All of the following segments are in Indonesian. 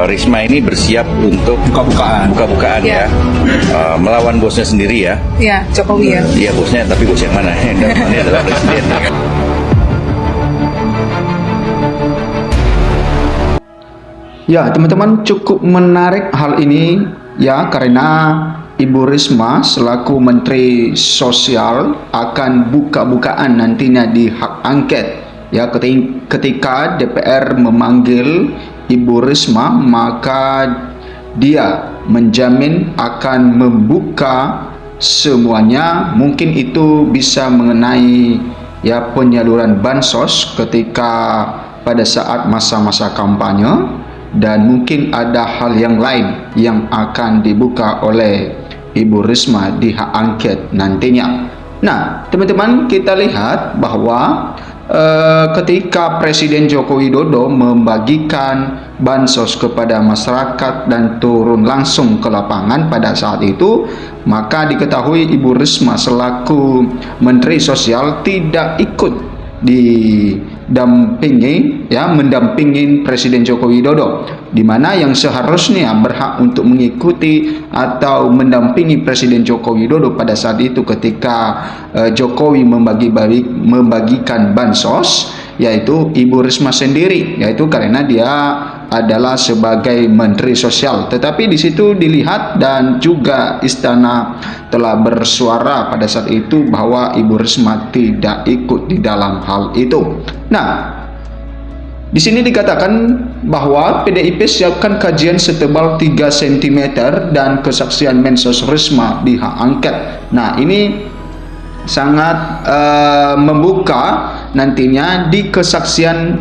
Risma ini bersiap untuk buka-bukaan Ya. ya, melawan bosnya sendiri ya. Ya, Jokowi ya. Iya bosnya, tapi bos yang mana? Yang dalam hal ini adalah presiden. Ya, teman-teman, cukup menarik hal ini ya, karena Ibu Risma selaku Menteri Sosial akan buka-bukaan nantinya di hak angket. Ya, ketika DPR memanggil Ibu Risma, maka dia menjamin akan membuka semuanya. Mungkin itu bisa mengenai ya penyaluran bansos ketika pada saat masa-masa kampanye, dan mungkin ada hal yang lain yang akan dibuka oleh Ibu Risma di hak angket nantinya. Nah, teman-teman, kita lihat bahwa ketika Presiden Joko Widodo membagikan bansos kepada masyarakat dan turun langsung ke lapangan pada saat itu, maka diketahui Ibu Risma selaku Menteri Sosial tidak ikut mendampingi Presiden Joko Widodo, di mana yang seharusnya berhak untuk mengikuti atau mendampingi Presiden Joko Widodo pada saat itu ketika Jokowi membagikan bansos, yaitu Ibu Risma sendiri, yaitu karena dia adalah sebagai Menteri Sosial. Tetapi di situ dilihat dan juga istana telah bersuara pada saat itu bahwa Ibu Risma tidak ikut di dalam hal itu. Nah, di sini dikatakan bahwa PDIP siapkan kajian setebal 3 cm dan kesaksian Mensos Risma di hak angket. Nah, ini sangat membuka nantinya di kesaksian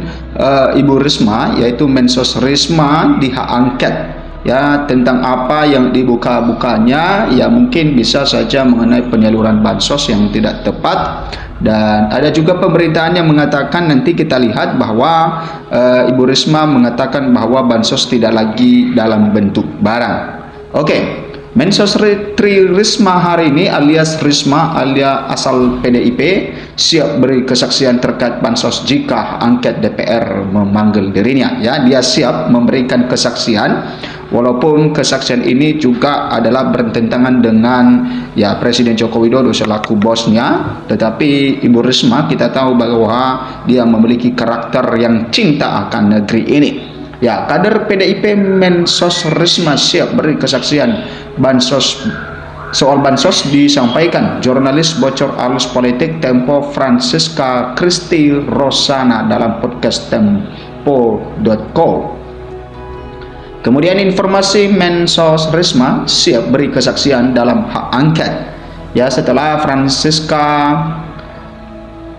Ibu Risma, yaitu Mensos Risma di hak angket ya, tentang apa yang dibuka-bukanya. Ya, mungkin bisa saja mengenai penyaluran bansos yang tidak tepat, dan ada juga pemberitaan yang mengatakan, nanti kita lihat bahwa Ibu Risma mengatakan bahwa bansos tidak lagi dalam bentuk barang. Oke. Mensos Tri Risma hari ini alias Risma alias asal PDIP siap beri kesaksian terkait bansos jika angket DPR memanggil dirinya. Ya, dia siap memberikan kesaksian, walaupun kesaksian ini juga adalah bertentangan dengan ya Presiden Joko Widodo selaku bosnya. Tetapi Ibu Risma kita tahu bahwa dia memiliki karakter yang cinta akan negeri ini. Ya, kader PDIP Mensos Risma siap beri kesaksian soal bansos disampaikan jurnalis bocor alus politik Tempo Francisca Christy Rosana dalam podcast Tempo.co. Kemudian informasi Mensos Risma siap beri kesaksian dalam hak angket. Ya, setelah Francisca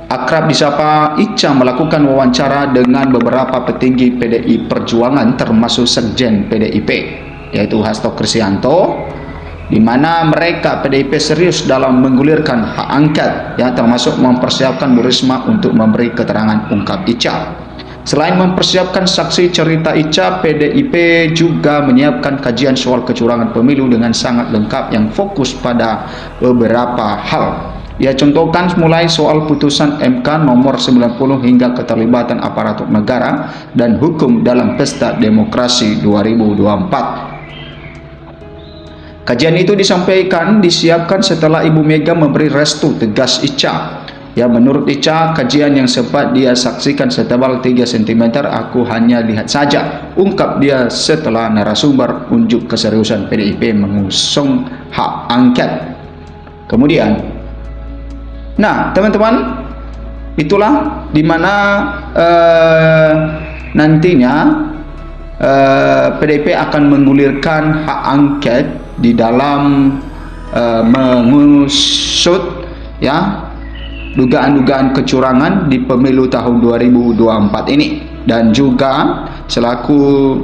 akrab disapa Ica melakukan wawancara dengan beberapa petinggi PDI Perjuangan termasuk Sekjen PDIP yaitu Hasto Kristianto, di mana mereka PDIP serius dalam menggulirkan hak angket yang termasuk mempersiapkan Bu Risma untuk memberi keterangan, ungkap Ica. Selain mempersiapkan saksi cerita Ica, PDIP juga menyiapkan kajian soal kecurangan pemilu dengan sangat lengkap yang fokus pada beberapa hal. Ia contohkan mulai soal putusan MK nomor 90 hingga keterlibatan aparatur negara dan hukum dalam pesta demokrasi 2024. Kajian itu disiapkan setelah Ibu Mega memberi restu, tegas Ica. Ya, menurut Ica, kajian yang sempat dia saksikan setebal 3 cm aku hanya lihat saja, ungkap dia setelah narasumber unjuk keseriusan PDIP mengusung hak angket. Kemudian, nah teman-teman, itulah dimana nantinya PDIP akan menggulirkan hak angket di dalam mengusut ya dugaan-dugaan kecurangan di pemilu tahun 2024 ini, dan juga selaku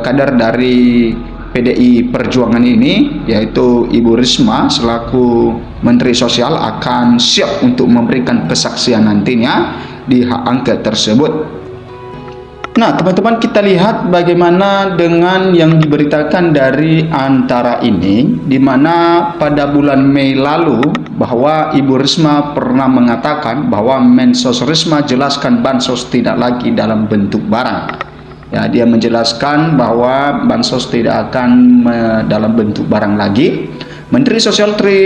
kader dari PDI Perjuangan ini yaitu Ibu Risma selaku Menteri Sosial akan siap untuk memberikan kesaksian nantinya di hak angket tersebut. Nah, teman-teman, kita lihat bagaimana dengan yang diberitakan dari antara ini, di mana pada bulan Mei lalu bahwa Ibu Risma pernah mengatakan bahwa Mensos Risma jelaskan bansos tidak lagi dalam bentuk barang. Ya, dia menjelaskan bahwa bansos tidak akan dalam bentuk barang lagi. Menteri Sosial Tri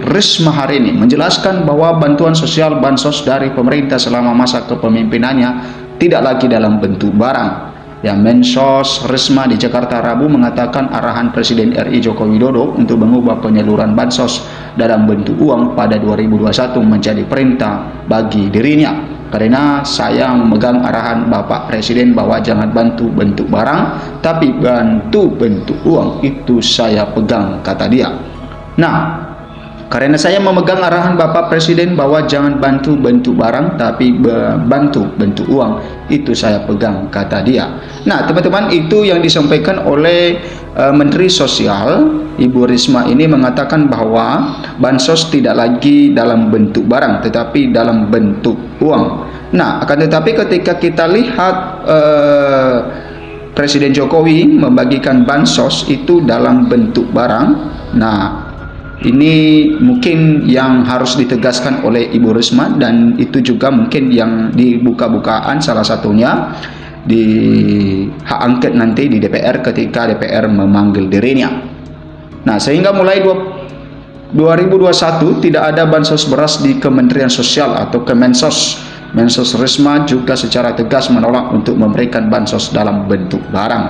Risma hari ini menjelaskan bahwa bantuan sosial bansos dari pemerintah selama masa kepemimpinannya tidak lagi dalam bentuk barang. Ya, Mensos Risma di Jakarta Rabu mengatakan arahan Presiden RI Joko Widodo untuk mengubah penyaluran bansos dalam bentuk uang pada 2021 menjadi perintah bagi dirinya. Karena saya memegang arahan Bapak Presiden bahwa jangan bantu bentuk barang, tapi bantu bentuk uang, itu saya pegang, kata dia. Nah, karena saya memegang arahan Bapak Presiden bahwa jangan bantu bentuk barang, tapi bantu bentuk uang, itu saya pegang, kata dia. Nah, teman-teman, itu yang disampaikan oleh Menteri Sosial Ibu Risma ini mengatakan bahwa bansos tidak lagi dalam bentuk barang, tetapi dalam bentuk uang. Nah, akan tetapi ketika kita lihat Presiden Jokowi membagikan bansos itu dalam bentuk barang, nah ini mungkin yang harus ditegaskan oleh Ibu Risma, dan itu juga mungkin yang dibuka-bukaan salah satunya di hak angket nanti di DPR ketika DPR memanggil dirinya. Nah, sehingga mulai 2021 tidak ada bansos beras di Kementerian Sosial atau Kemensos. Mensos Risma juga secara tegas menolak untuk memberikan bansos dalam bentuk barang.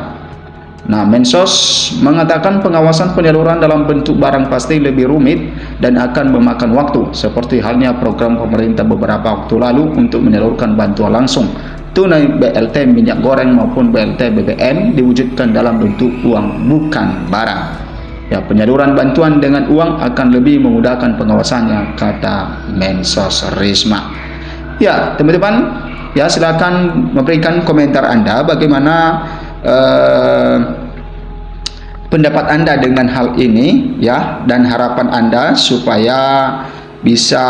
Nah, Mensos mengatakan pengawasan penyaluran dalam bentuk barang pasti lebih rumit dan akan memakan waktu, seperti halnya program pemerintah beberapa waktu lalu untuk menyalurkan bantuan langsung tunai BLT minyak goreng maupun BLT BBM diwujudkan dalam bentuk uang, bukan barang. Ya, penyaluran bantuan dengan uang akan lebih memudahkan pengawasannya, kata Mensos Risma. Ya, teman-teman, ya silakan memberikan komentar Anda bagaimana pendapat Anda dengan hal ini, ya, dan harapan Anda supaya bisa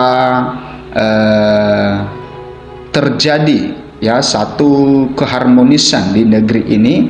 terjadi ya satu keharmonisan di negeri ini